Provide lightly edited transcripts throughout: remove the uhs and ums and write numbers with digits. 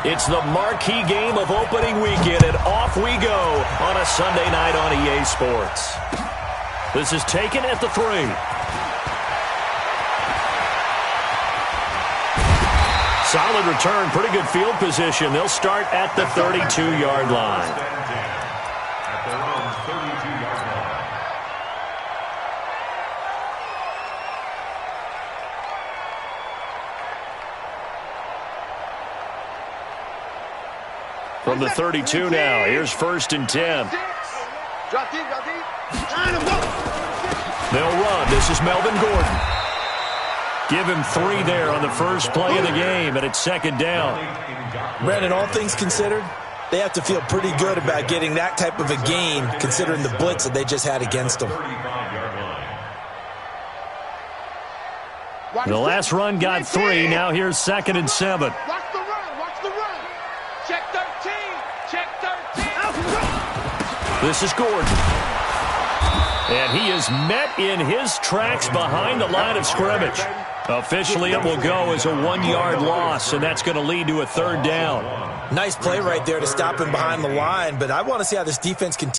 It's the marquee game of opening weekend, and off we go on a Sunday night on EA Sports. This is taken at the 3. Solid return, pretty good field position. They'll start at the 32-yard line. From the 32 now, here's 1st and 10. They'll run. This is Melvin Gordon. Give him 3 there on the first play of the game, and it's 2nd down. Brandon, all things considered, they have to feel pretty good about getting that type of a gain, considering the blitz that they just had against them. The last run got 3. Now here's 2nd and 7. This is Gordon. And he is met in his tracks behind the line of scrimmage. Officially, it will go as a 1-yard loss, and that's going to lead to a 3rd down. Nice play right there to stop him behind the line, but I want to see how this defense continues.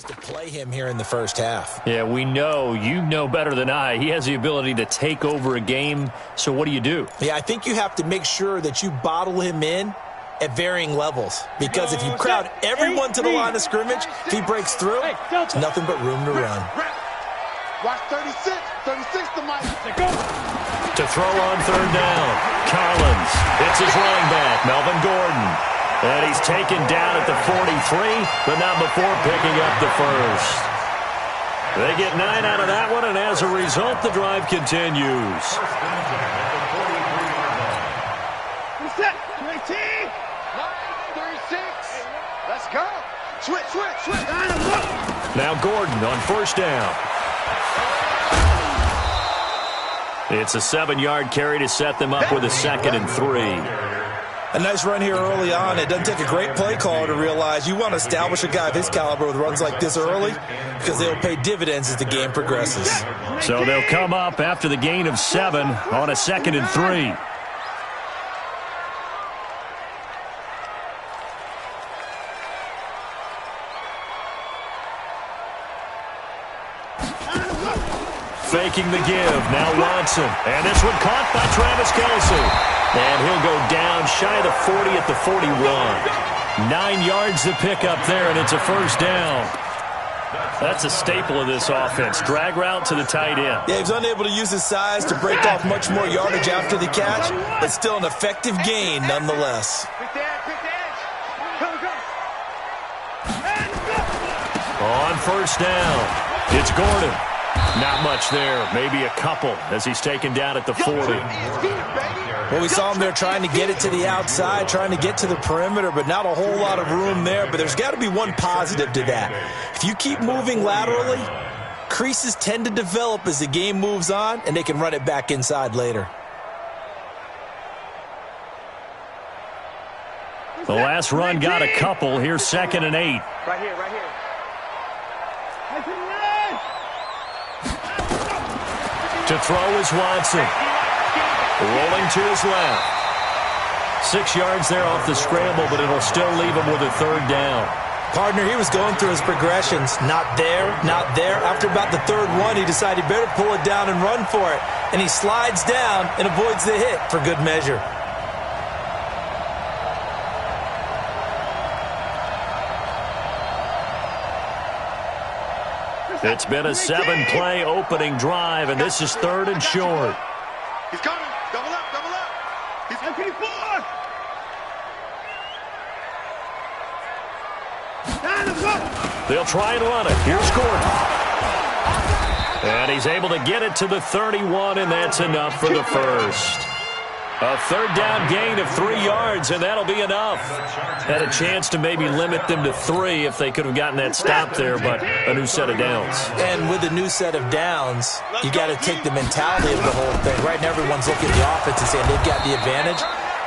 To play him here in the first half. Yeah, we know. You know better than I. He has the ability to take over a game. So what do you do? Yeah, I think you have to make sure that you bottle him in at varying levels. Because if you crowd everyone to the line of scrimmage, if he breaks through, it's nothing but room to run. Watch 36 to Mike. To throw on 3rd down. Collins. It's his running back, Melvin Gordon. And he's taken down at the 43, but not before picking up the 1st. They get 9 out of that one, and as a result, the drive continues. Set, 19, 36. Let's go. Switch. Now Gordon on 1st down. It's a 7-yard carry to set them up with a 2nd and 3. A nice run here early on. It doesn't take a great play caller to realize you want to establish a guy of his caliber with runs like this early because they'll pay dividends as the game progresses. So they'll come up after the gain of 7 on a 2nd and 3. Faking the give. Now Watson. And this one caught by Travis Kelce. And he'll go down shy of the 40 at the 41. 9 yards to pick up there, and it's a 1st down. That's a staple of this offense. Drag route to the tight end. Yeah, he's unable to use his size to break off much more yardage after the catch, but still an effective gain nonetheless. On 1st down, it's Gordon. Not much there, maybe a couple as he's taken down at the 40. Well, we saw him there trying to get it to the outside, trying to get to the perimeter, but not a whole lot of room there. But there's got to be one positive to that. If you keep moving laterally, creases tend to develop as the game moves on, and they can run it back inside later. The last run got a couple. Here's 2nd and 8. Right here. To throw is Watson. Rolling to his left. 6 yards there off the scramble, but it'll still leave him with a 3rd down. Partner, he was going through his progressions. Not there. After about the 3rd one, he decided he better pull it down and run for it. And he slides down and avoids the hit for good measure. It's been a 7-play opening drive, and this is 3rd and short. He's coming. Double up. He's coming. 4. They'll try and run it. Here's Gordon. And he's able to get it to the 31, and that's enough for the 1st. A third down gain of 3 yards, and that'll be enough. Had a chance to maybe limit them to 3 if they could have gotten that stop there, but a new set of downs. And with a new set of downs, you got to take the mentality of the whole thing. Right now, everyone's looking at the offense and saying they've got the advantage.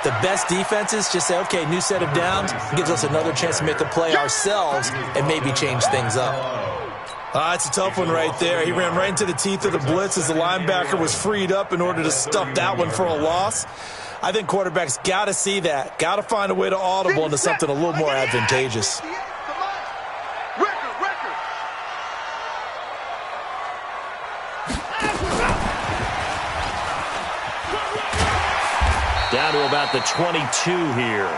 The best defenses just say, okay, new set of downs, gives us another chance to make a play ourselves and maybe change things up. It's a tough one right there. He ran right into the teeth of the blitz as the linebacker was freed up in order to stuff that one for a loss. I think quarterbacks got to see that, got to find a way to audible into something a little more advantageous. Down to about the 22 here.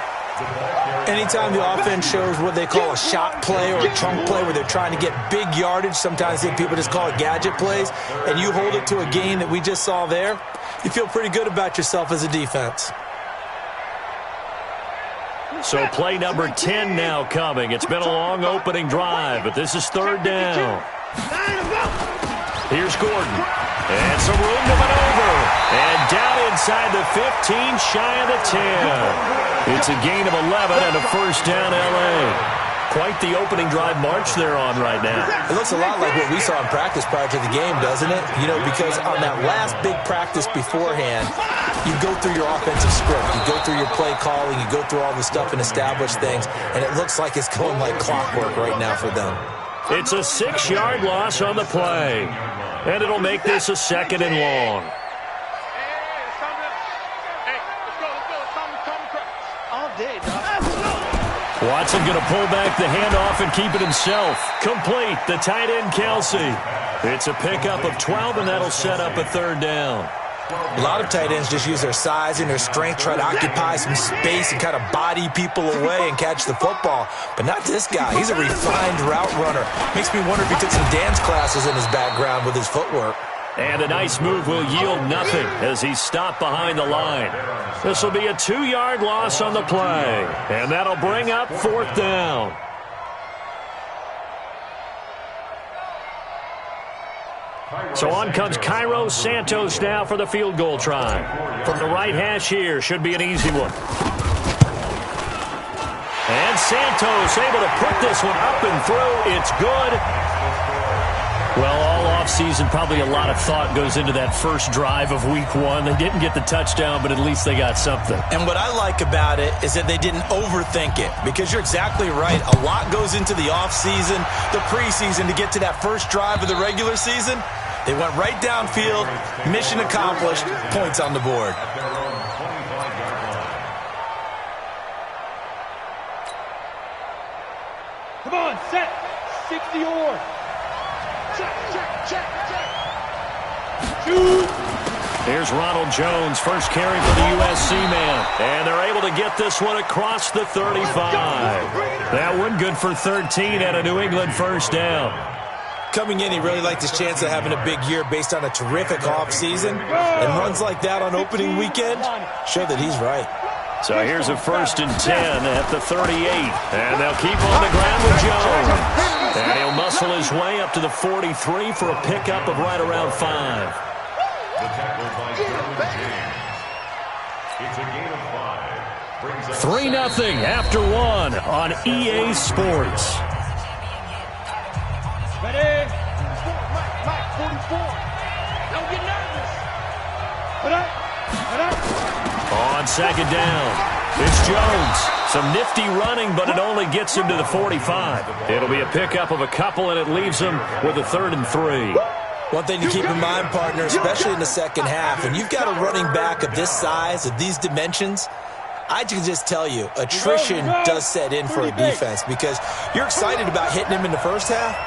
Anytime the offense shows what they call a shot play or a chunk play where they're trying to get big yardage, sometimes people just call it gadget plays, and you hold it to a gain that we just saw there, you feel pretty good about yourself as a defense. So play number 10 now coming. It's been a long opening drive, but this is third down. Here's Gordon. And some room to maneuver. And down inside the 15, shy of the 10. It's a gain of 11 and a first down L.A. Quite the opening drive march they're on right now. It looks a lot like what we saw in practice prior to the game, doesn't it? You know, because on that last big practice beforehand, you go through your offensive script. You go through your play calling. You go through all the stuff and establish things. And it looks like it's going like clockwork right now for them. It's a 6-yard loss on the play. And it'll make this a second and long. Watson going to pull back the handoff and keep it himself. Complete, the tight end, Kelsey. It's a pickup of 12, and that'll set up a third down. A lot of tight ends just use their size and their strength, try to occupy some space and kind of body people away and catch the football. But not this guy. He's a refined route runner. Makes me wonder if he took some dance classes in his background with his footwork. And a nice move will yield nothing as he's stopped behind the line. This will be a 2-yard loss on the play. And that'll bring up fourth down. So on comes Cairo Santos now for the field goal try. From the right hash here, should be an easy one. And Santos able to put this one up and through. It's good. Well, all offseason, probably a lot of thought goes into that first drive of week 1. They didn't get the touchdown, but at least they got something. And what I like about it is that they didn't overthink it, because you're exactly right. A lot goes into the offseason, the preseason to get to that first drive of the regular season. They went right downfield, mission accomplished, points on the board. Come on, set, 60 or. Check. Shoot. Here's Ronald Jones, first carry for the USC man. And they're able to get this one across the 35. That one good for 13 at a New England first down. Coming in, he really liked his chance of having a big year based on a terrific offseason. And runs like that on opening weekend show that he's right. So here's a 1st and 10 at the 38. And they'll keep on the ground with Jones. And he'll muscle his way up to the 43 for a pickup of right around 5. It's a gain of 5. 3-0 after 1 on EA Sports. Ready? Mike, 44. Don't get nervous. Put up. On second down, it's Jones. Some nifty running, but it only gets him to the 45. It'll be a pickup of a couple, and it leaves him with a 3rd and 3. One thing to keep in mind, partner, especially in the second half, when you've got a running back of this size, of these dimensions, I can just tell you, attrition does set in for a defense, because you're excited about hitting him in the first half.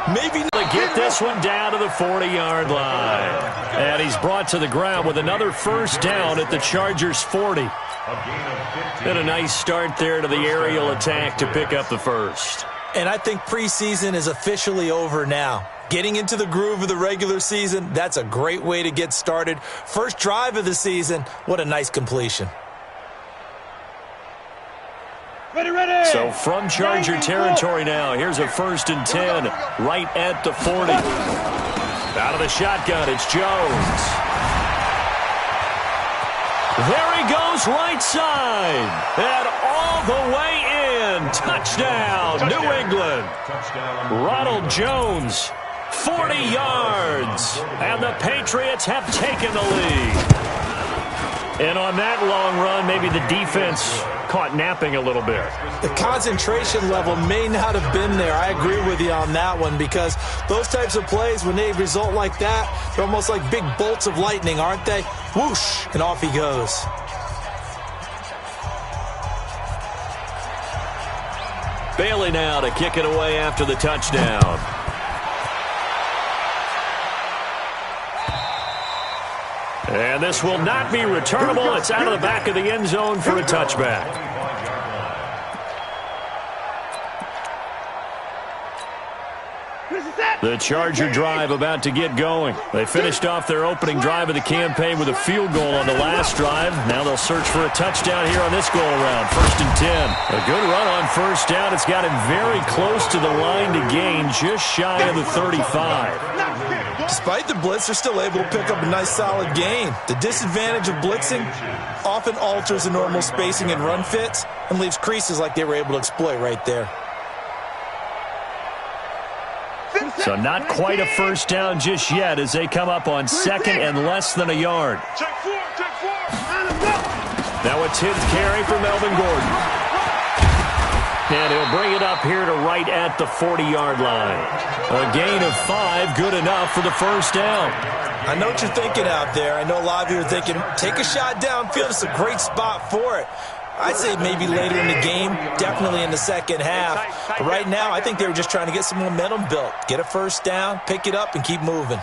Maybe to get this one down to the 40-yard line. And he's brought to the ground with another first down at the Chargers' 40. And a nice start there to the aerial attack to pick up the first. And I think preseason is officially over now. Getting into the groove of the regular season, that's a great way to get started. First drive of the season, what a nice completion. Ready. So from Charger territory now, here's a 1st and 10 right at the 40. Out of the shotgun, it's Jones. There he goes right side. And all the way in. Touchdown, New England. Ronald Jones, 40 yards. And the Patriots have taken the lead. And on that long run, maybe the defense caught napping a little bit. The concentration level may not have been there. I agree with you on that one, because those types of plays, when they result like that, they're almost like big bolts of lightning, aren't they? Whoosh, and off he goes. Bailey now to kick it away after the touchdown. And this will not be returnable. It's out of the back of the end zone for a touchback. The Charger drive about to get going. They finished off their opening drive of the campaign with a field goal on the last drive. Now they'll search for a touchdown here on this go-around. 1st and 10. A good run on first down. It's got him very close to the line to gain, just shy of the 35. Despite the blitz, they're still able to pick up a nice solid gain. The disadvantage of blitzing often alters the normal spacing and run fits and leaves creases like they were able to exploit right there. So not quite a first down just yet as they come up on 2nd and less than a yard. Now a 10th carry for Melvin Gordon. And he'll bring it up here to right at the 40-yard line. A gain of 5, good enough for the first down. I know what you're thinking out there. I know a lot of you are thinking, take a shot downfield. It's a great spot for it. I'd say maybe later in the game, definitely in the second half. But right now, I think they were just trying to get some momentum built. Get a first down, pick it up, and keep moving.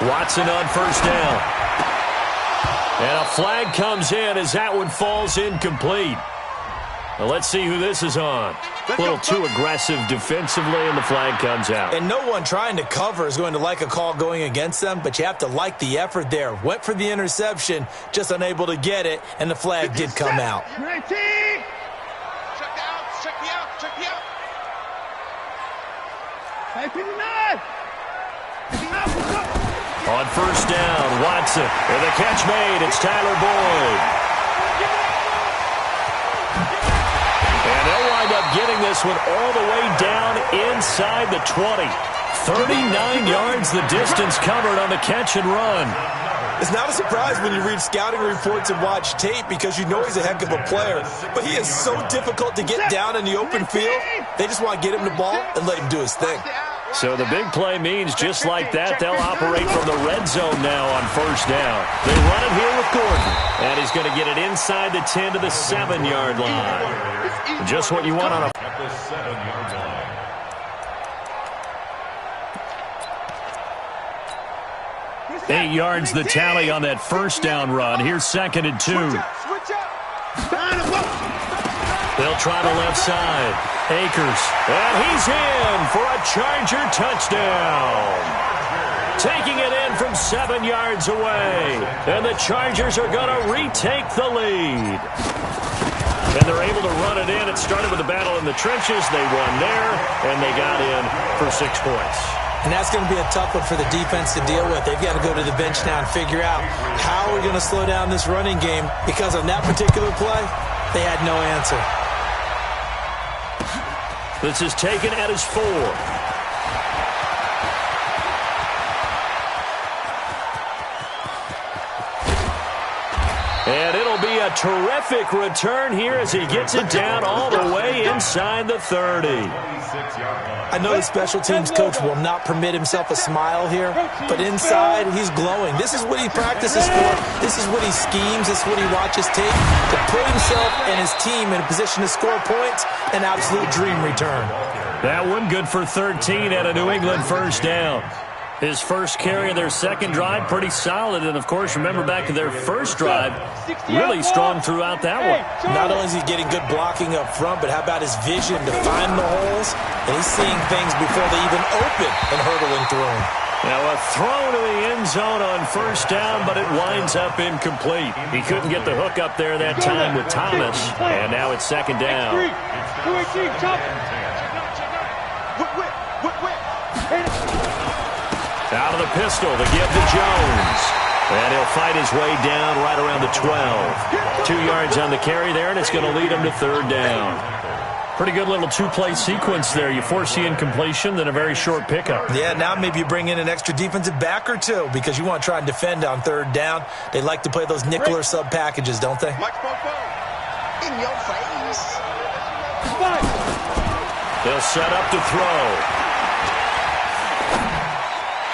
Watson on first down. And a flag comes in as that one falls incomplete. Now let's see who this is on. A little too aggressive defensively, and the flag comes out. And no one trying to cover is going to like a call going against them, but you have to like the effort there. Went for the interception, just unable to get it, and the flag did come out. Check me out. On first down, Watson. And the catch made. It's Tyler Boyd. And they'll wind up getting this one all the way down inside the 20. 39 yards the distance covered on the catch and run. It's not a surprise when you read scouting reports and watch tape, because you know he's a heck of a player. But he is so difficult to get down in the open field. They just want to get him the ball and let him do his thing. So the big play means just like that, they'll operate from the red zone now on first down. They run it here with Gordon. And he's going to get it inside the 10 to the 7-yard line. Just what you want on a... 8 yards the tally on that first down run. Here's 2nd and 2. They'll try the left side. Akers. And he's in for a Charger touchdown. Taking it in from 7 yards away. And the Chargers are going to retake the lead. And they're able to run it in. It started with a battle in the trenches. They won there, and they got in for 6 points. And that's going to be a tough one for the defense to deal with. They've got to go to the bench now and figure out how we're going to slow down this running game, because on that particular play, they had no answer. This is taken at his 4. And it'll be a terrific return here as he gets it down all the way inside the 30. I know the special teams coach will not permit himself a smile here, but inside, he's glowing. This is what he practices for. This is what he schemes. This is what he watches tape to put himself and his team in a position to score points. An absolute dream return. That one good for 13 at a New England first down. His first carry of their second drive, pretty solid. And, of course, remember back to their first drive, really strong throughout that one. Not only is he getting good blocking up front, but how about his vision to find the holes? And he's seeing things before they even open and hurdling through them. Now a throw to the end zone on first down, but it winds up incomplete. He couldn't get the hook up there that time with Thomas. And now it's second down. Out of the pistol to give to Jones. And he'll fight his way down right around the 12. 2 yards on the carry there, and it's going to lead him to third down. Pretty good little two-play sequence there. You force the incompletion, then a very short pickup. Yeah, now maybe you bring in an extra defensive back or two because you want to try and defend on third down. They like to play those nickel or sub packages, don't they? In your face. They'll set up to throw.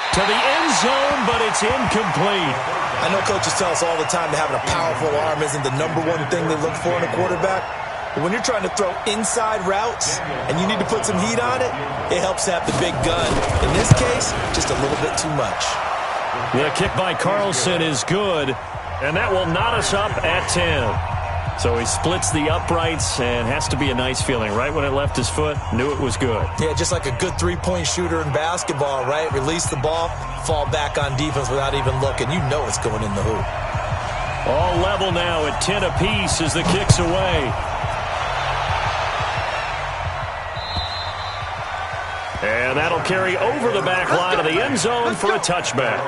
To the end zone, but it's incomplete. I know coaches tell us all the time that having a powerful arm isn't the number one thing they look for in a quarterback. But when you're trying to throw inside routes and you need to put some heat on it, it helps to have the big gun. In this case, just a little bit too much. The kick by Carlson is good, and that will knot us up at 10. So he splits the uprights, and has to be a nice feeling. Right when it left his foot, knew it was good. Yeah, just like a good three-point shooter in basketball, right? Release the ball, fall back on defense without even looking. You know it's going in the hoop. All level now at 10 apiece as the kick's away. And that'll carry over the back line of the end zone for a touchback.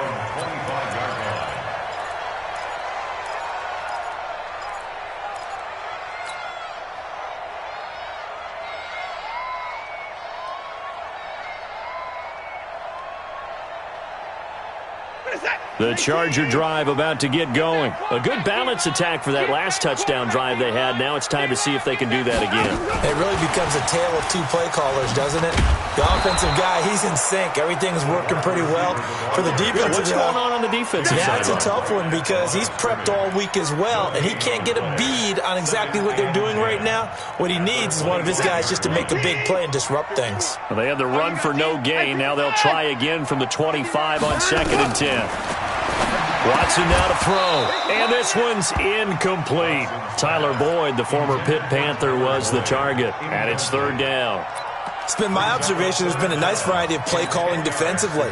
The Charger drive about to get going. A good balance attack for that last touchdown drive they had. Now it's time to see if they can do that again. It really becomes a tale of two play callers, doesn't it? The offensive guy, he's in sync. Everything's working pretty well. For the defensive What's going on the defensive side? That's a tough one because he's prepped all week as well, and he can't get a bead on exactly what they're doing right now. What he needs is one of his guys just to make a big play and disrupt things. Well, they had the run for no gain. Now they'll try again from the 25 on 2nd and 10. Watson now to throw, and this one's incomplete. Tyler Boyd, the former Pitt Panther, was the target, and it's third down. It's been my observation there's been a nice variety of play calling defensively.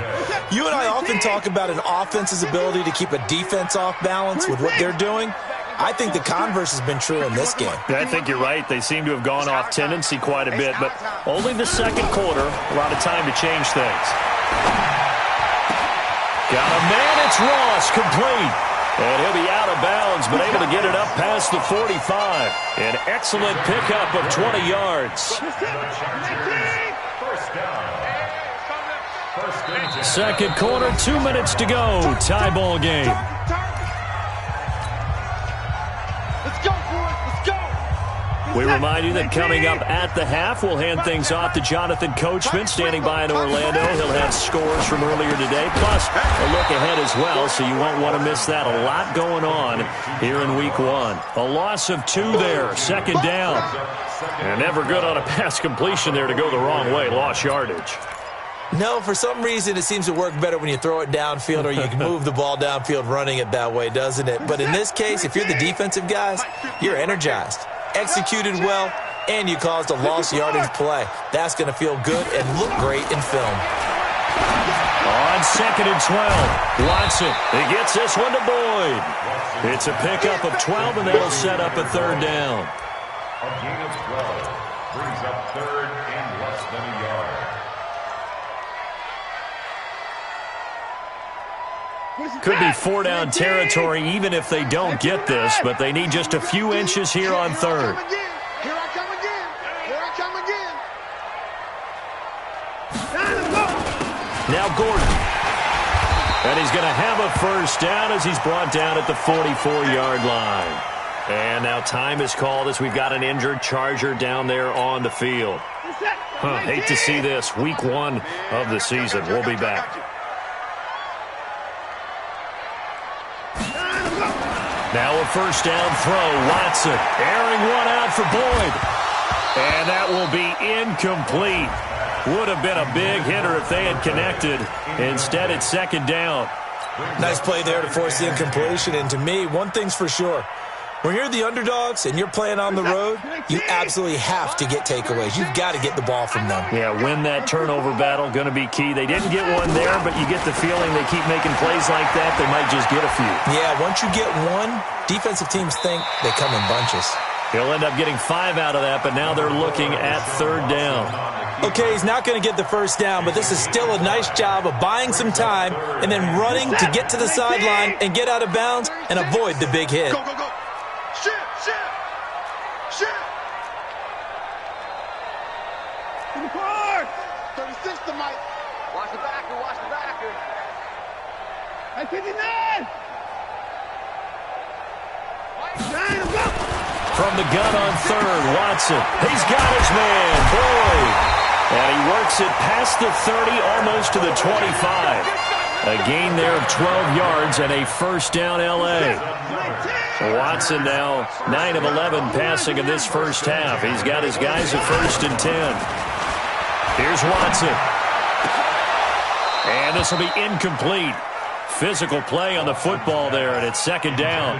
You and I often talk about an offense's ability to keep a defense off balance with what they're doing. I think the converse has been true in this game. I think you're right. They seem to have gone off tendency quite a bit, but only the second quarter, a lot of time to change things. Got a man, it's Ross, complete. And he'll be out of bounds, but able to get it up past the 45. An excellent pickup of 20 yards. Second quarter, 2 minutes to go. Tie ball game. Let's go, boys. Let's go. We remind you that coming up at the half, we'll hand things off to Jonathan Coachman, standing by in Orlando. He'll have scores from earlier today, plus a look ahead as well, so you won't want to miss that. A lot going on here in Week 1. A loss of 2 there, second down. And never good on a pass completion there to go the wrong way. Lost yardage. No, for some reason it seems to work better when you throw it downfield or you can move the ball downfield running it that way, doesn't it? But in this case, if you're the defensive guys, you're energized, executed well, and you caused a lost yardage play. That's going to feel good and look great in film. On 2nd and 12, Watson. He gets this one to Boyd. It's a pickup of 12, and that'll set up a third down. A gain of 12 brings up third and less than a yard. Could be 4-down territory even if they don't get this, but they need just a few inches here on third. Here I come again. Here I come again. Now Gordon. And he's going to have a first down as he's brought down at the 44-yard line. And now time is called as we've got an injured Charger down there on the field. Hate to see this. Week 1 of the season. We'll be back. Now a first down throw. Watson airing one out for Boyd. And that will be incomplete. Would have been a big hitter if they had connected. Instead, it's second down. Nice play there to force the incompletion. And to me, one thing's for sure. When you're the underdogs and you're playing on the road, you absolutely have to get takeaways. You've got to get the ball from them. Yeah, win that turnover battle, going to be key. They didn't get one there, but you get the feeling they keep making plays like that, they might just get a few. Yeah, once you get one, defensive teams think they come in bunches. He'll end up getting 5 out of that, but now they're looking at third down. Okay, he's not going to get the first down, but this is still a nice job of buying some time and then running to get to the sideline and get out of bounds and avoid the big hit. Go, go, go. Shift, shift. Shift. 36 to Mike. Watch the backer, watch the backer. Hey, 59! From the gun on third, Watson. He's got his man, Boyd. And he works it past the 30, almost to the 25. A gain there of 12 yards and a first down L.A. Watson now 9 of 11 passing in this first half. He's got his guys at 1st and 10. Here's Watson. And this will be incomplete. Physical play on the football there, and it's 2nd down.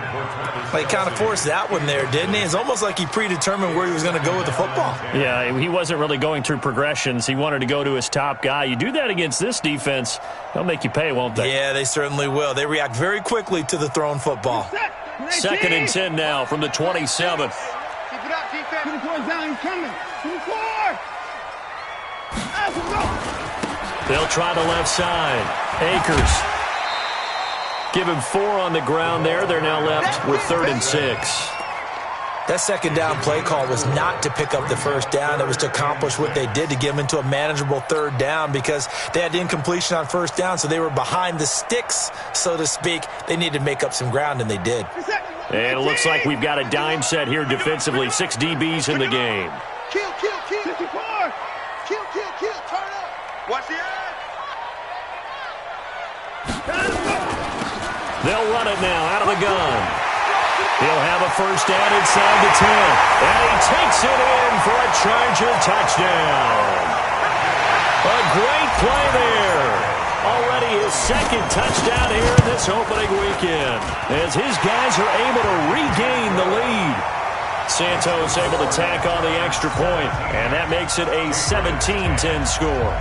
Well, he kind of forced that one there, didn't he? It's almost like he predetermined where he was going to go with the football. Yeah, he wasn't really going through progressions. He wanted to go to his top guy. You do that against this defense, they'll make you pay, won't they? Yeah, they certainly will. They react very quickly to the thrown football. 2nd and 10 now from the 27. Keep it up, defense. 24 down, he's coming. 24! They'll try the left side. Akers. Give him 4 on the ground there. They're now left with 3rd and 6. That 2nd down play call was not to pick up the first down. It was to accomplish what they did to get them into a manageable 3rd down because they had incompletion on 1st down, so they were behind the sticks, so to speak. They needed to make up some ground, and they did. And it looks like we've got a dime set here defensively. 6 DBs in the game. Kill, kill, kill. 54. Kill, kill, kill. Turn up. Watch the edge. They'll run it now out of the gun. He'll have a first down inside the 10. And he takes it in for a Charger touchdown. A great play there. Already his 2nd touchdown here this opening weekend, as his guys are able to regain the lead. Santos able to tack on the extra point, and that makes it a 17-10 score.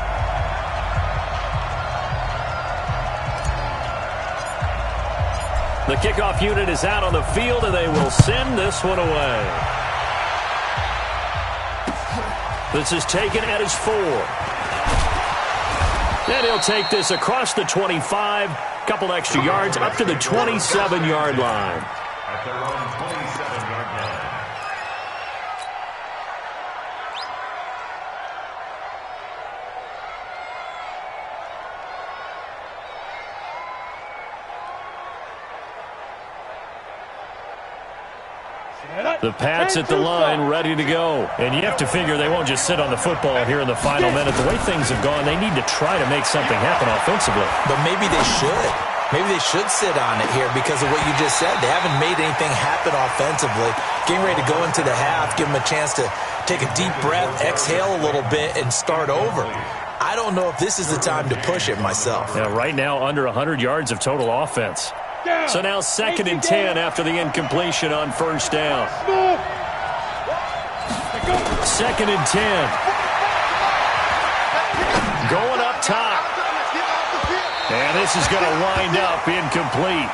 The kickoff unit is out on the field, and they will send this one away. This is taken at his 4. And he'll take this across the 25, couple extra yards, up to the 27-yard line. At their own 27-yard line. The Pats at the line, ready to go. And you have to figure they won't just sit on the football here in the final minute. The way things have gone, they need to try to make something happen offensively. But maybe they should. Maybe they should sit on it here because of what you just said. They haven't made anything happen offensively. Getting ready to go into the half, give them a chance to take a deep breath, exhale a little bit, and start over. I don't know if this is the time to push it myself. Yeah, right now under 100 yards of total offense. So now 2nd and 10 after the incompletion on first down. 2nd and 10. Going up top. And this is going to wind up incomplete.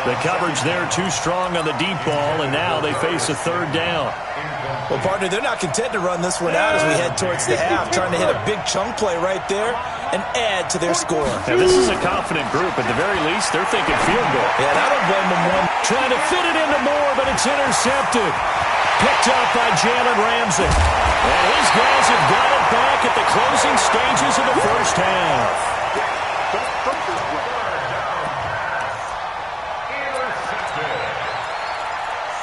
The coverage there too strong on the deep ball, and now they face a 3rd down. Well, partner, they're not content to run this one out as we head towards the half, trying to hit a big chunk play right there and add to their score. Now, this is a confident group. At the very least, they're thinking field goal. Yeah, and I don't blame them one. Trying to fit it into Moore, but it's intercepted. Picked up by Jalen Ramsey. And his guys have got it back at the closing stages of the first half. Intercepted.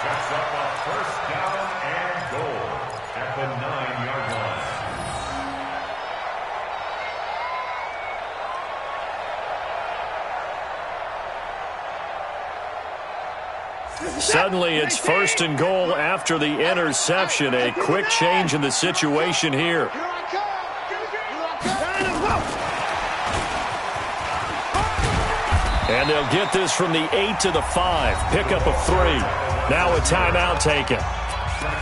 Sets up a first down and goal at the 9-yard line. Suddenly, it's 1st and goal after the interception. A quick change in the situation here. And they'll get this from the 8 to the 5. Pickup of 3. Now a timeout taken.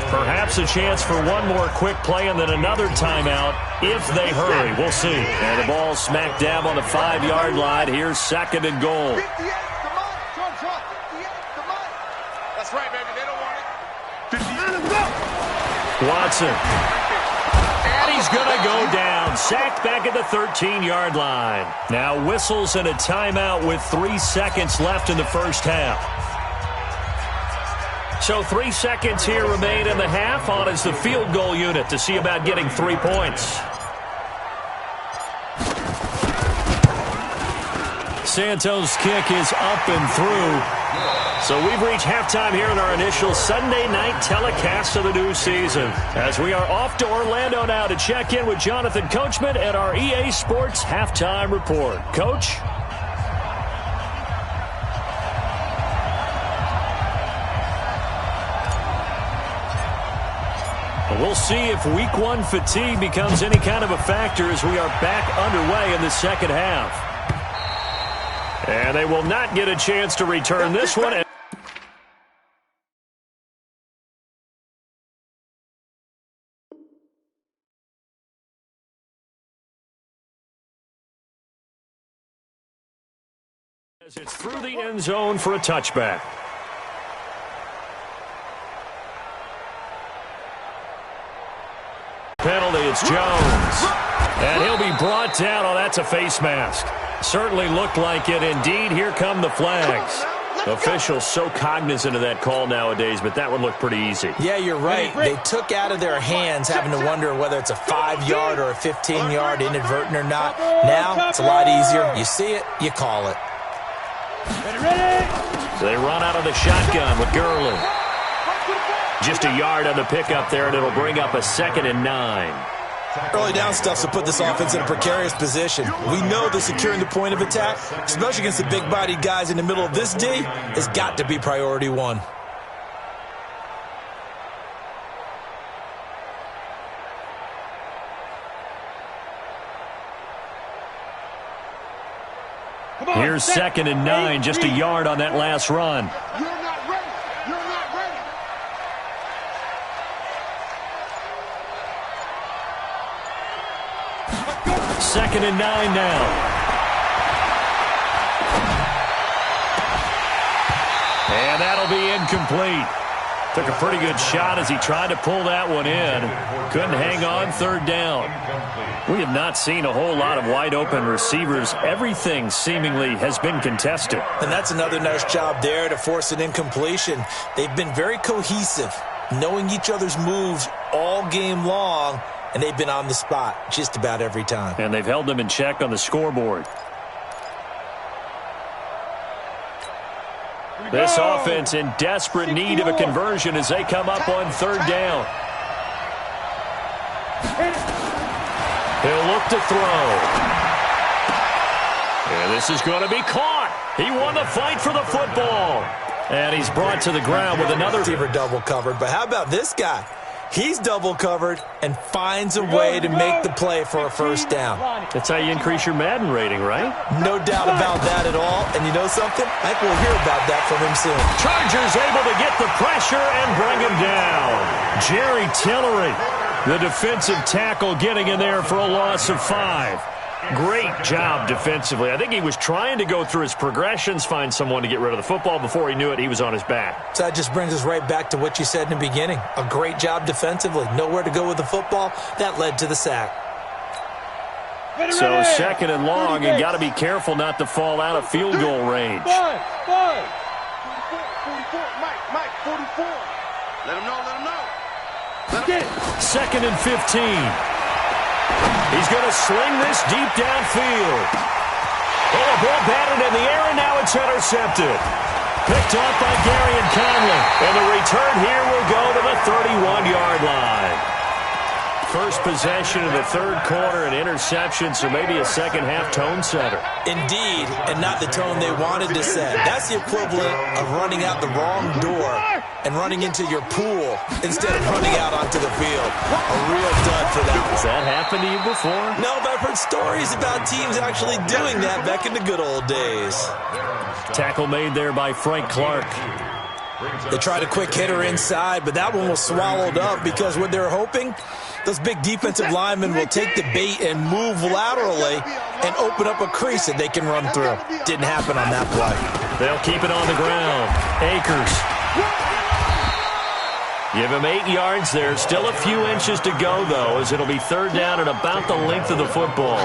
Perhaps a chance for one more quick play and then another timeout if they hurry. We'll see. And the ball smack dab on the 5-yard line. Here's 2nd and goal. That's right, baby. They don't want it. Watson. And he's is going to go down. Sacked back at the 13-yard line. Now whistles and a timeout with 3 seconds left in the first half. So 3 seconds here remain in the half. On is the field goal unit to see about getting 3 points. Santos' kick is up and through. So we've reached halftime here in our initial Sunday night telecast of the new season, as we are off to Orlando now to check in with Jonathan Coachman at our EA Sports Halftime Report. Coach? We'll see if week one fatigue becomes any kind of a factor as we are back underway in the second half. And they will not get a chance to return this one. As it's through the end zone for a touchback. Penalty, it's Jones. And he'll be brought down. Oh, that's a face mask. Certainly looked like it. Indeed, here come the flags. Officials so cognizant of that call nowadays, but that one looked pretty easy. Yeah, you're right. They took out of their hands having to wonder whether it's a 5-yard or a 15-yard inadvertent or not. Now, it's a lot easier. You see it, you call it. So they run out of the shotgun with Gurley. Just a yard on the pickup there, and it'll bring up a 2nd and 9. Early down stuff to put this offense in a precarious position. We know that securing the point of attack, especially against the big-bodied guys in the middle of this D, has got to be priority one. Here's 2nd and 9, just a yard on that last run. You're not ready. You're not ready. 2nd and 9 now. And that'll be incomplete. Took a pretty good shot as he tried to pull that one in. Couldn't hang on, 3rd down. We have not seen a whole lot of wide-open receivers. Everything seemingly has been contested. And that's another nice job there to force an incompletion. They've been very cohesive, knowing each other's moves all game long, and they've been on the spot just about every time. And they've held them in check on the scoreboard. This offense in desperate need of a conversion as they come up on 3rd down. He'll look to throw. And this is going to be caught. He won the fight for the football. And he's brought to the ground with another receiver double covered. But how about this guy? He's double covered and finds a way to make the play for a 1st down. That's how you increase your Madden rating, right? No doubt about that at all. And you know something? I think we'll hear about that from him soon. Chargers able to get the pressure and bring him down. Jerry Tillery, the defensive tackle, getting in there for a loss of 5. Great job defensively. I think he was trying to go through his progressions, find someone to get rid of the football. Before he knew it, he was on his back. So that just brings us right back to what you said in the beginning. A great job defensively. Nowhere to go with the football. That led to the sack. So 2nd and long, and got to be careful not to fall out of field goal range. 44, Mike, 44. Let him know, let him know. 2nd and 15. He's going to sling this deep downfield. Oh, a ball batted in the air, and now it's intercepted. Picked off by Gary and Conley. And the return here will go to the 31-yard line. First possession of the 3rd quarter, an interception, so maybe a second-half tone setter. Indeed, and not the tone they wanted to set. That's the equivalent of running out the wrong door and running into your pool instead of running out onto the field. A real dud for that. Has that happened to you before? No, but I've heard stories about teams actually doing that back in the good old days. Tackle made there by Frank Clark. They tried a quick hitter inside, but that one was swallowed up because what they're hoping, those big defensive linemen will take the bait and move laterally and open up a crease that they can run through. Didn't happen on that play. They'll keep it on the ground. Akers. Give him 8 yards there. Still a few inches to go, though, as it'll be third down and about the length of the football.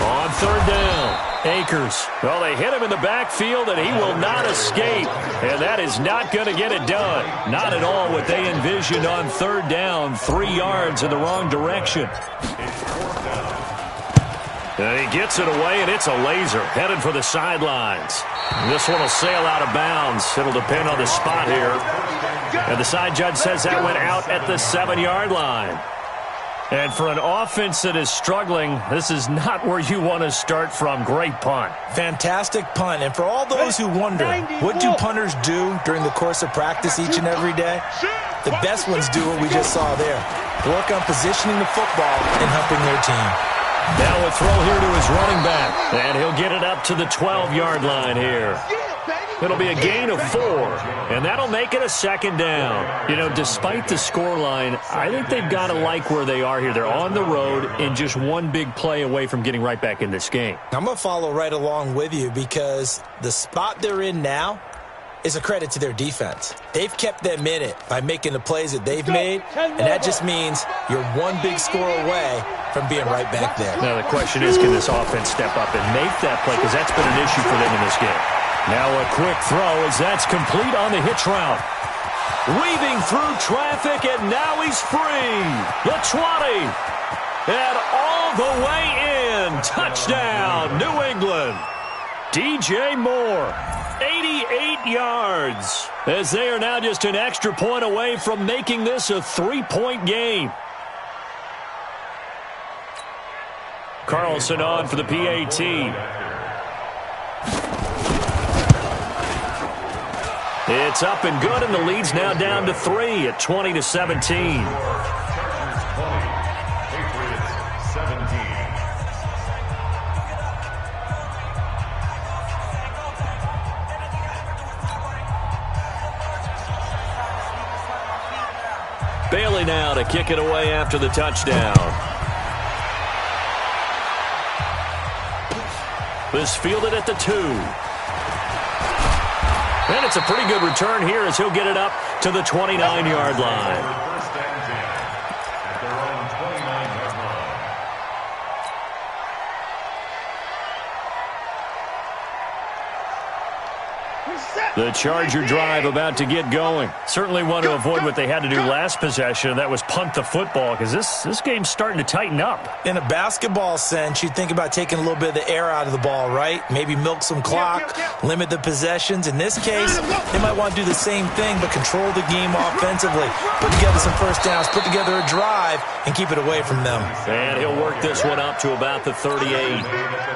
On third down, Akers. Well, they hit him in the backfield, and he will not escape. And that is not going to get it done. Not at all what they envisioned on third down. 3 yards in the wrong direction. And he gets it away, and it's a laser. Headed for the sidelines. This one will sail out of bounds. It'll depend on the spot here. And the side judge says that went out at the 7-yard line. And for an offense that is struggling, this is not where you want to start from. Great punt. Fantastic punt. And for all those who wonder, what do punters do during the course of practice each and every day? The best ones do what we just saw there. Work on positioning the football and helping their team. Now a throw here to his running back. And he'll get it up to the 12-yard line here. It'll be a gain of 4, and that'll make it a second down. You know, despite the scoreline, I think they've got to like where they are here. They're on the road and just one big play away from getting right back in this game. I'm going to follow right along with you because the spot they're in now is a credit to their defense. They've kept them in it by making the plays that they've made, and that just means you're one big score away from being right back there. Now the question is, can this offense step up and make that play? Because that's been an issue for them in this game. Now a quick throw as that's complete on the hitch route. Weaving through traffic, and now he's free. The 20. And all the way in. Touchdown, New England. DJ Moore, 88 yards. As they are now just an extra point away from making this a 3-point game. Carlson on for the PAT. It's up and good, and the lead's now down to 3 at 20-17. Bailey now to kick it away after the touchdown. This fielded at the 2. And it's a pretty good return here as he'll get it up to the 29-yard line. First and 10 at their own 29-yard line. The Charger drive about to get going. Certainly want to avoid what they had to do last possession, and that was punt the football, because this game's starting to tighten up. In a basketball sense, you think about taking a little bit of the air out of the ball, right? Maybe milk some clock, limit the possessions. In this case, they might want to do the same thing, but control the game offensively. Put together some first downs, put together a drive, and keep it away from them. And he'll work this one up to about the 38.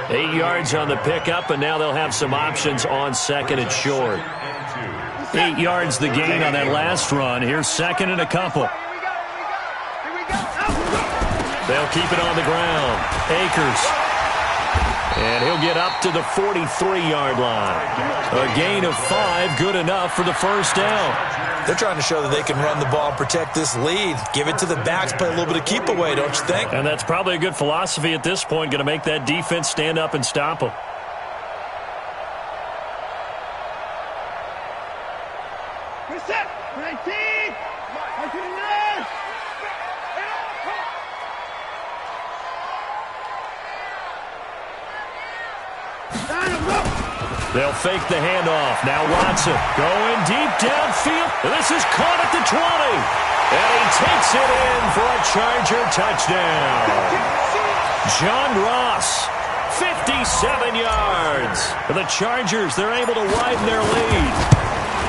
8 yards on the pickup, and now they'll have some options on second and short. 8 yards the gain on that last run. Here's second and a couple. They'll keep it on the ground. Akers. And he'll get up to the 43-yard line. A gain of 5, good enough for the first down. They're trying to show that they can run the ball and protect this lead. Give it to the backs, play a little bit of keep away, don't you think? And that's probably a good philosophy at this point, going to make that defense stand up and stop them. They'll fake the handoff. Now Watson going deep downfield. This is caught at the 20. And he takes it in for a Charger touchdown. John Ross, 57 yards. For the Chargers, they're able to widen their lead.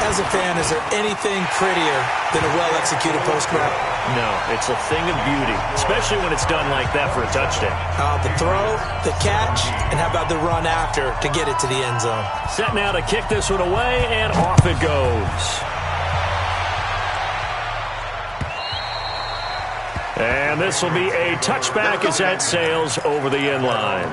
As a fan, is there anything prettier than a well-executed post route? No, it's a thing of beauty, especially when it's done like that for a touchdown. The throw, the catch, and how about the run after to get it to the end zone? Set now to kick this one away, and off it goes. And this will be a touchback as that sails over the end line.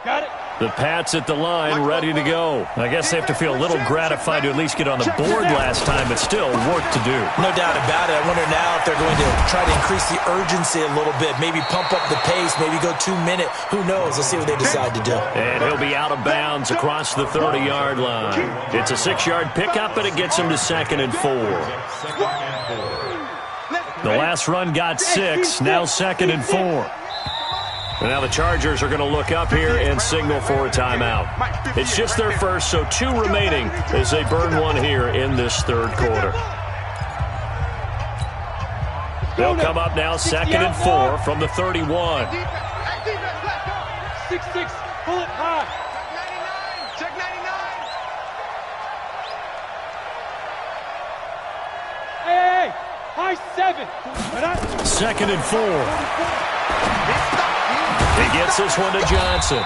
Got it. The Pats at the line, ready to go. I guess they have to feel a little gratified to at least get on the board last time, but still work to do. No doubt about it. I wonder now if they're going to try to increase the urgency a little bit, maybe pump up the pace, maybe go 2 minute. Who knows? Let's see what they decide to do. And he'll be out of bounds across the 30-yard line. It's a 6-yard pickup, and it gets him to 2nd and 4. The last run got 6, now 2nd and 4. And now the Chargers are going to look up here and signal for a timeout. It's just their first, so 2 remaining as they burn one here in this third quarter. They'll come up now 2nd and 4 from the 31. 6-6, pull it high. Check 99. Hey, high 7. 2nd and 4. He gets this one to Johnson.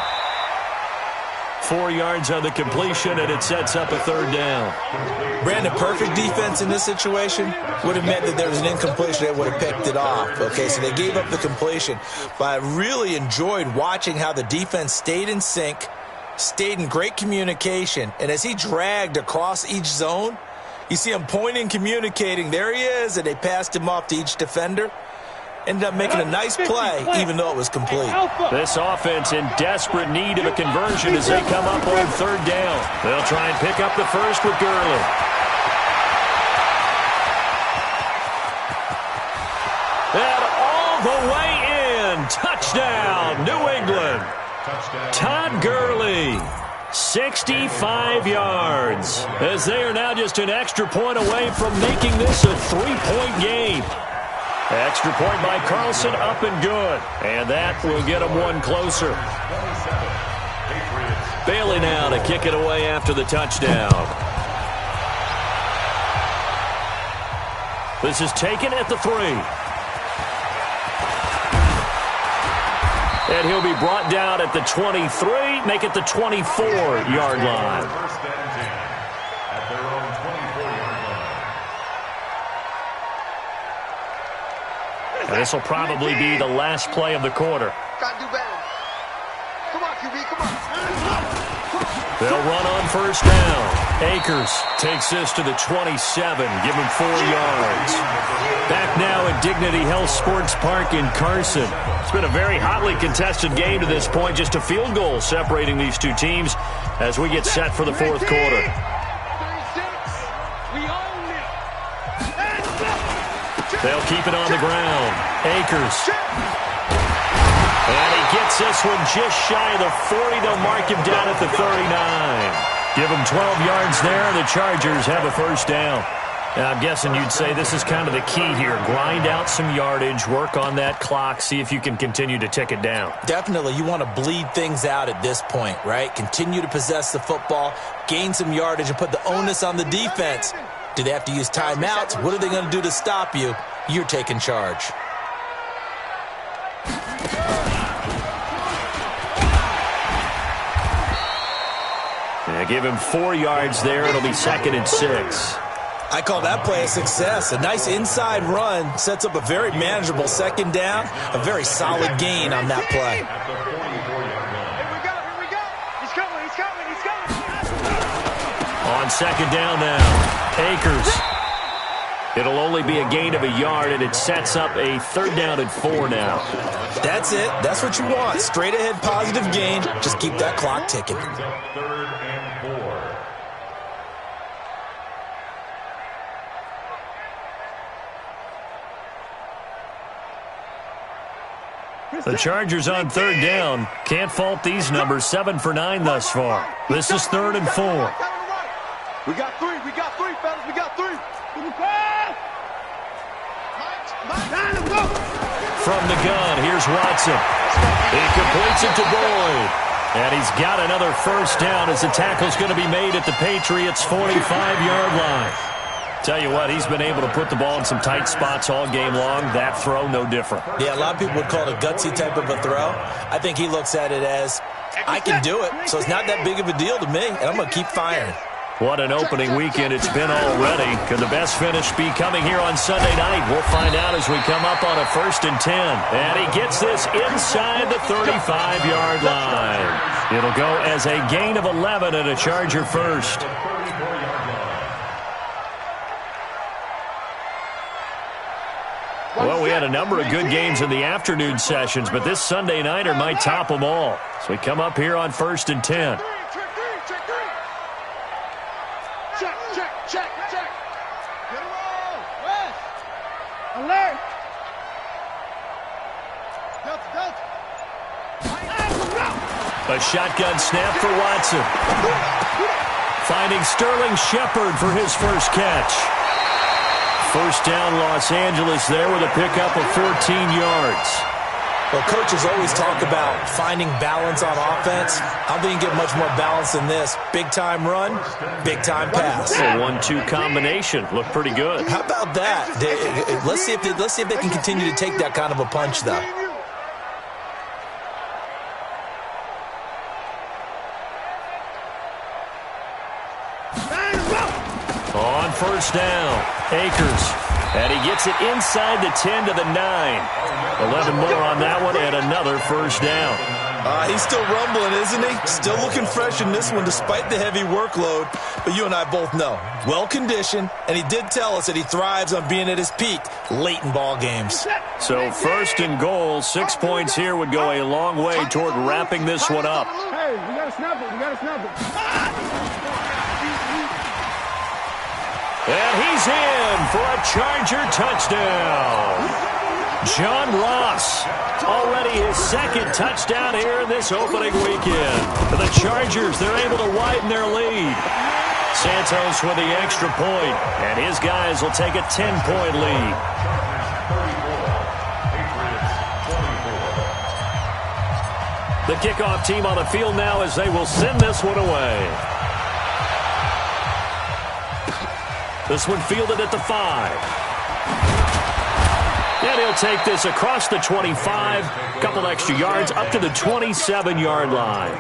4 yards on the completion, and it sets up a 3rd down. Brandon, perfect defense in this situation would have meant that there was an incompletion that would have picked it off. Okay, so they gave up the completion. But I really enjoyed watching how the defense stayed in sync, stayed in great communication, and as he dragged across each zone, you see him pointing, communicating. There he is, and they passed him off to each defender. Ended up making a nice play, even though it was complete. This offense in desperate need of a conversion as they come up on 3rd down. They'll try and pick up the first with Gurley. And all the way in. Touchdown, New England. Todd Gurley, 65 yards, as they are now just an extra point away from making this a 3-point game. Extra point by Carlson, up and good. And that will get him one closer. Bailey now to kick it away after the touchdown. This is taken at the 3. And he'll be brought down at the 23, make it the 24-yard line. And this will probably be the last play of the quarter. Gotta do better. Come on, QB, come on. They'll run on 1st down. Akers takes this to the 27, give him 4 yards. Back now at Dignity Health Sports Park in Carson. It's been a very hotly contested game to this point, just a field goal separating these two teams as we get set for the 4th quarter. They'll keep it on the ground. Akers. And he gets this one just shy of the 40. They'll mark him down at the 39. Give him 12 yards there. The Chargers have a 1st down. Now, I'm guessing you'd say this is kind of the key here. Grind out some yardage, work on that clock, see if you can continue to tick it down. Definitely. You want to bleed things out at this point, right? Continue to possess the football, gain some yardage, and put the onus on the defense. Do they have to use timeouts? What are they going to do to stop you? You're taking charge. Yeah, give him 4 yards there. It'll be 2nd and 6. I call that play a success. A nice inside run sets up a very manageable 2nd down. A very solid gain on that play. Here we go. He's coming. On 2nd down now. Akers. It'll only be a gain of a yard, and it sets up a 3rd down and 4 now. That's it. That's what you want. Straight ahead positive gain. Just keep that clock ticking. 3rd and 4. The Chargers on 3rd down. Can't fault these numbers. 7 for 9 thus far. This is 3rd and 4. We got 3, fellas, we got 3. From the gun, here's Watson. He completes it to Boyd. And he's got another 1st down as the tackle's going to be made at the Patriots' 45-yard line. Tell you what, he's been able to put the ball in some tight spots all game long. That throw, no different. Yeah, a lot of people would call it a gutsy type of a throw. I think he looks at it as, I can do it, so it's not that big of a deal to me, and I'm going to keep firing. What an opening weekend it's been already. Could the best finish be coming here on Sunday night? We'll find out as we come up on a 1st and 10. And he gets this inside the 35-yard line. It'll go as a gain of 11 and a Charger first. Well, we had a number of good games in the afternoon sessions, but this Sunday nighter might top them all. So we come up here on 1st and 10. Check. Get him all. West. Alert. Delta. A shotgun snap for Watson. Finding Sterling Shepard for his first catch. First down, Los Angeles there with a pickup of 14 yards. Well, coaches always talk about finding balance on offense. I don't think you can get much more balance than this. Big-time run, big-time pass. A 1-2 combination. Looked pretty good. How about that? Let's see if they can continue to take that kind of a punch, though. On first down, Akers. And he gets it inside the 10 to the 9. 11 more on that one and another first down. He's still rumbling, isn't he? Still looking fresh in this one despite the heavy workload. But you and I both know, well-conditioned, and he did tell us that he thrives on being at his peak late in ball games. So 1st and goal, 6 points here would go a long way toward wrapping this one up. Hey, we got to snap it. And he's in for a Charger touchdown. John Ross, already his second touchdown here in this opening weekend. For the Chargers, they're able to widen their lead. Santos with the extra point, and his guys will take a 10-point lead. The kickoff team on the field now as they will send this one away. This one fielded at the 5. And he'll take this across the 25. A couple extra yards up to the 27-yard line.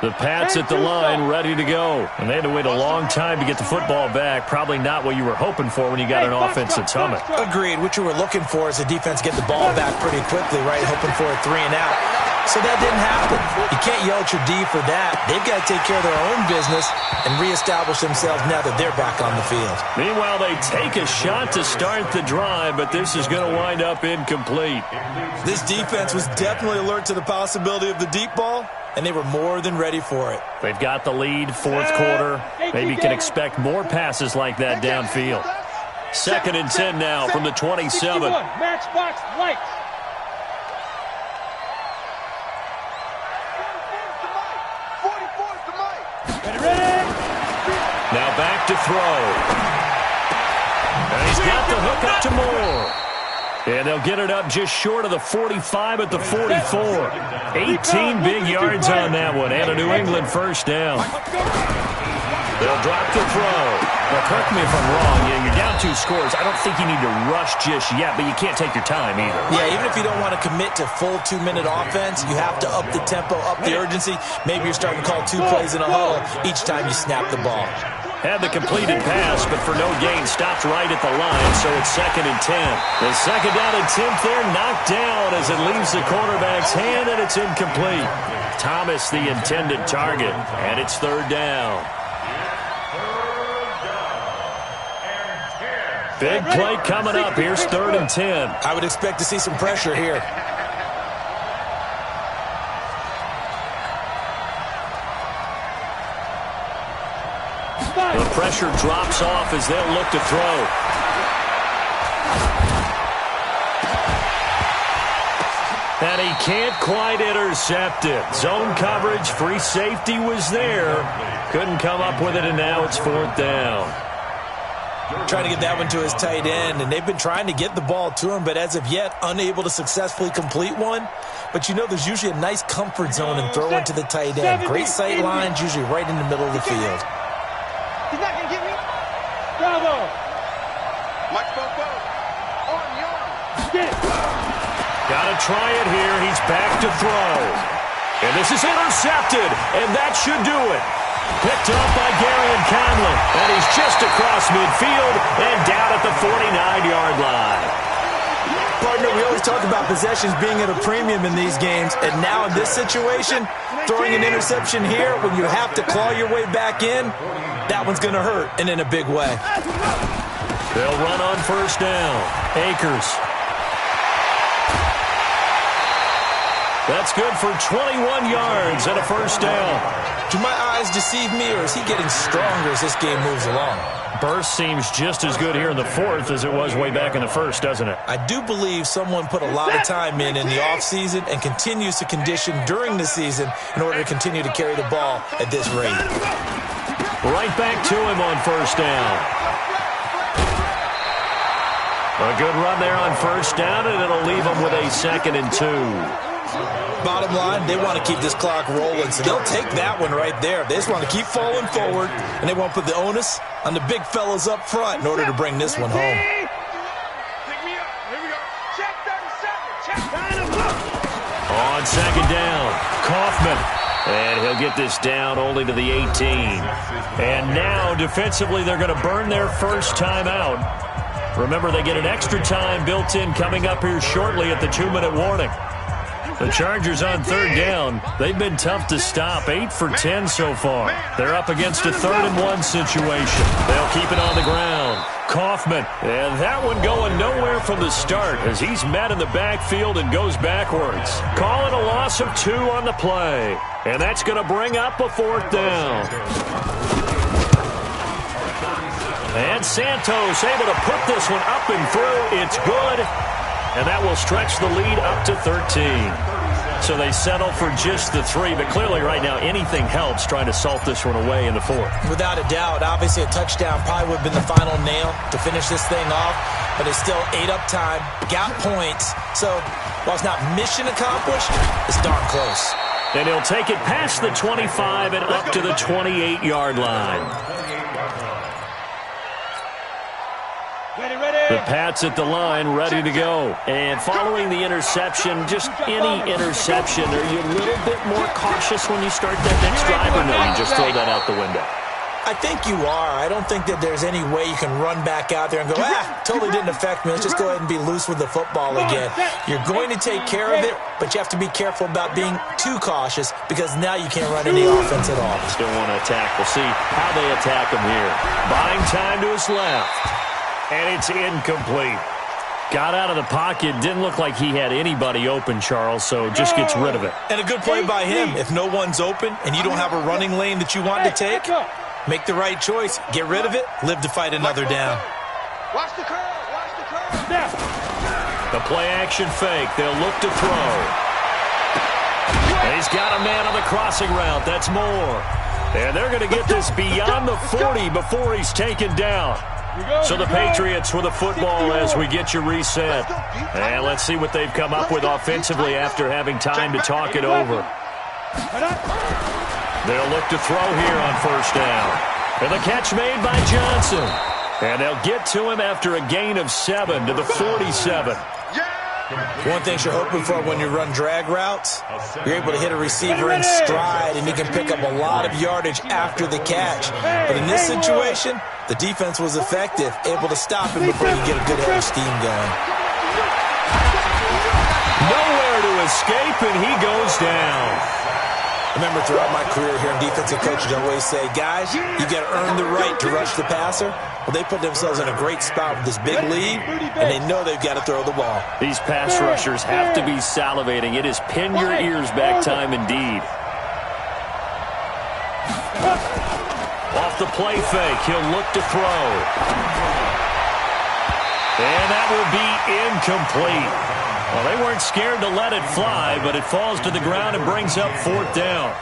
The Pats at the line ready to go. And they had to wait a long time to get the football back. Probably not what you were hoping for when you got an offense that's humming. Agreed. What you were looking for is the defense get the ball back pretty quickly, right? Hoping for a 3 and out. So that didn't happen. You can't yell at your D for that. They've got to take care of their own business and reestablish themselves now that they're back on the field. Meanwhile, they take a shot to start the drive, but this is going to wind up incomplete. This defense was definitely alert to the possibility of the deep ball, and they were more than ready for it. They've got the lead, 4th quarter. Maybe you can expect more passes like that downfield. 2nd and 10 now from the 27. Matchbox lights. Now back to throw. And he's got the hook up to Moore. And they'll get it up just short of the 45 at the 44. 18 big yards on that one and a New England first down. They'll drop the throw. Now, correct me if I'm wrong. You're down 2 scores. I don't think you need to rush just yet, but you can't take your time either. Yeah, even if you don't want to commit to full 2-minute offense, you have to up the tempo, up the urgency. Maybe you're starting to call 2 plays in a huddle each time you snap the ball. Had the completed pass, but for no gain, stopped right at the line, so it's 2nd and 10. The 2nd down attempt there knocked down as it leaves the quarterback's hand, and it's incomplete. Thomas the intended target, and it's 3rd down. Big play coming up. Here's 3rd and 10. I would expect to see some pressure here. The pressure drops off as they'll look to throw. And he can't quite intercept it. Zone coverage, free safety was there. Couldn't come up with it, and now it's 4th down. Trying to get that one to his tight end, and they've been trying to get the ball to him, but as of yet, unable to successfully complete one. But you know there's usually a nice comfort zone in throwing to the tight end. Great sight lines, usually right in the middle of the field. He's not going to get me. Bravo. Mike Bobo. On yard. Get it. Gotta try it here. He's back to throw. And this is intercepted, and that should do it. Picked up by Garyon Conlon, and he's just across midfield and down at the 49-yard line. talk about possessions being at a premium in these games, and now in this situation, throwing an interception here when you have to claw your way back in, that one's going to hurt, and in a big way. They'll run on first down. Akers. That's good for 21 yards and a first down. Do my eyes deceive me, or is he getting stronger as this game moves along? Burst seems just as good here in the fourth as it was way back in the first, doesn't it? I do believe someone put a lot of time in the offseason and continues to condition during the season in order to continue to carry the ball at this rate. Right back to him on first down. A good run there on first down, and it'll leave them with a 2nd and 2. Bottom line, they want to keep this clock rolling, so they'll take that one right there. They just want to keep falling forward, and they won't put the onus on the big fellas up front in order to bring this one home. Pick me up. Here we go. Check 37. Check. On second down, Kaufman. And he'll get this down only to the 18. And now, defensively, they're going to burn their first timeout. Remember, they get an extra time built in coming up here shortly at the 2-minute warning. The Chargers on third down. They've been tough to stop. 8 for 10 so far. They're up against a 3rd and 1 situation. They'll keep it on the ground. Kaufman. And that one going nowhere from the start as he's met in the backfield and goes backwards. Calling a loss of 2 on the play. And that's going to bring up a 4th down. And Santos able to put this one up and through. It's good. And that will stretch the lead up to 13. So they settle for just the 3, but clearly right now anything helps trying to salt this one away in the 4th. Without a doubt, obviously a touchdown probably would have been the final nail to finish this thing off, but it's still ate up time, got points. So while it's not mission accomplished, it's darn close. And he'll take it past the 25 and up to the 28-yard line. The Pats at the line, ready to go. And following the interception, just any interception, are you a little bit more cautious when you start that next drive, or no, you just throw that out the window? I think you are. I don't think that there's any way you can run back out there and go, totally didn't affect me. Let's just go ahead and be loose with the football again. You're going to take care of it, but you have to be careful about being too cautious because now you can't run any offense at all. Still want to attack. We'll see how they attack him here. Buying time to his left. And it's incomplete. Got out of the pocket. Didn't look like he had anybody open, Charles, so just gets rid of it. And a good play by him. If no one's open and you don't have a running lane that you want to take, make the right choice. Get rid of it. Live to fight another down. Watch the curve. Watch the curve. The play-action fake. They'll look to throw. And he's got a man on the crossing route. That's more. And they're going to get this beyond the 40 before he's taken down. So the Patriots with a football as we get you reset. And let's see what they've come up with offensively after having time to talk it over. They'll look to throw here on first down. And the catch made by Johnson. And they'll get to him after a gain of 7 to the 47. One thing you're hoping for when you run drag routes, you're able to hit a receiver in stride and he can pick up a lot of yardage after the catch. But in this situation, the defense was effective, able to stop him before he could get a good head of steam going. Nowhere to escape, and he goes down. Remember, throughout my career here in defensive coaching, I always say, guys, you got to earn the right to rush the passer. Well, they put themselves in a great spot with this big lead, and they know they've got to throw the ball. These pass rushers have to be salivating. It is pin your ears back time indeed. Off the play fake, he'll look to throw. And that will be incomplete. Well, they weren't scared to let it fly, but it falls to the ground and brings up 4th down.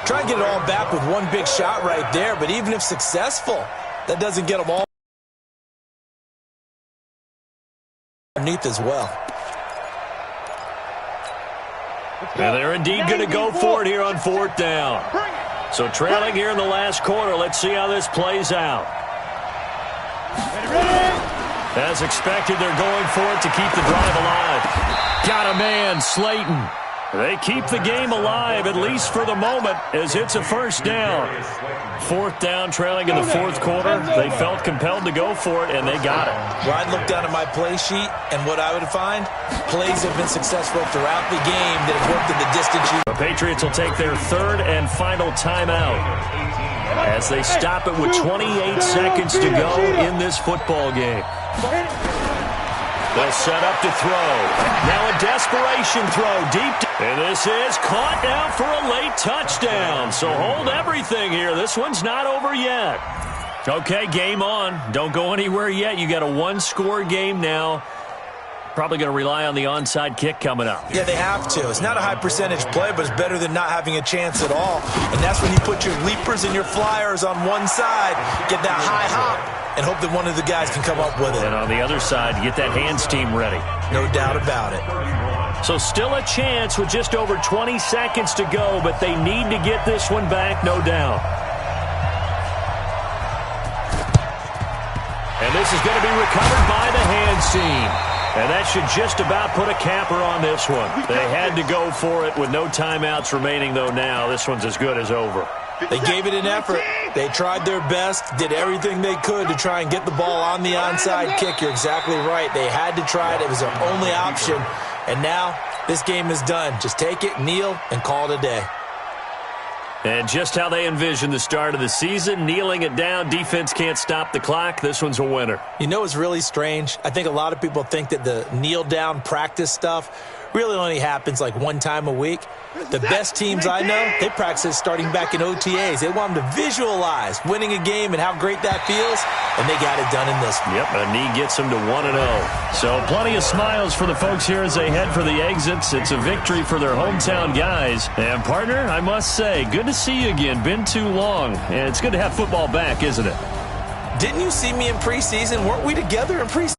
Try and get it all back with one big shot right there, but even if successful, that doesn't get them all underneath as well. And they're indeed going to go for it here on 4th down. So trailing here in the last quarter, let's see how this plays out. As expected, they're going for it to keep the drive alive. Got a man, Slayton. They keep the game alive, at least for the moment, as it's a first down. Fourth down, trailing in the fourth quarter. They felt compelled to go for it, and they got it. Well, I'd look down at my play sheet, and what I would find, plays have been successful throughout the game that have worked in the distance. The Patriots will take their third and final timeout as they stop it with 28 seconds to go in this football game. They'll set up to throw. Now a desperation throw deep. And this is caught now for a late touchdown. So hold everything here. This one's not over yet. Okay, game on. Don't go anywhere yet. You got a one-score game now. Probably going to rely on the onside kick coming up. Yeah, they have to. It's not a high-percentage play, but it's better than not having a chance at all. And that's when you put your leapers and your flyers on one side, get that high hop, and hope that one of the guys can come up with it. And on the other side, get that hands team ready. No doubt about it. So still a chance with just over 20 seconds to go, but they need to get this one back, no doubt. And this is going to be recovered by the hands team. And that should just about put a capper on this one. They had to go for it with no timeouts remaining, though now. This one's as good as over. They gave it an effort. They tried their best, did everything they could to try and get the ball on the onside kick. You're exactly right. They had to try it. It was their only option. And now this game is done. Just take it, kneel, and call it a day. And just how they envisioned the start of the season, kneeling it down, defense can't stop the clock. This one's a winner. You know what's really strange? I think a lot of people think that the kneel-down practice stuff really only happens like one time a week. The best teams I know, they practice starting back in OTAs. They want them to visualize winning a game and how great that feels, and they got it done in this one. Yep, a knee gets them to 1-0. So plenty of smiles for the folks here as they head for the exits. It's a victory for their hometown guys. And, partner, I must say, good to see you again. Been too long. And it's good to have football back, isn't it? Didn't you see me in preseason? Weren't we together in preseason?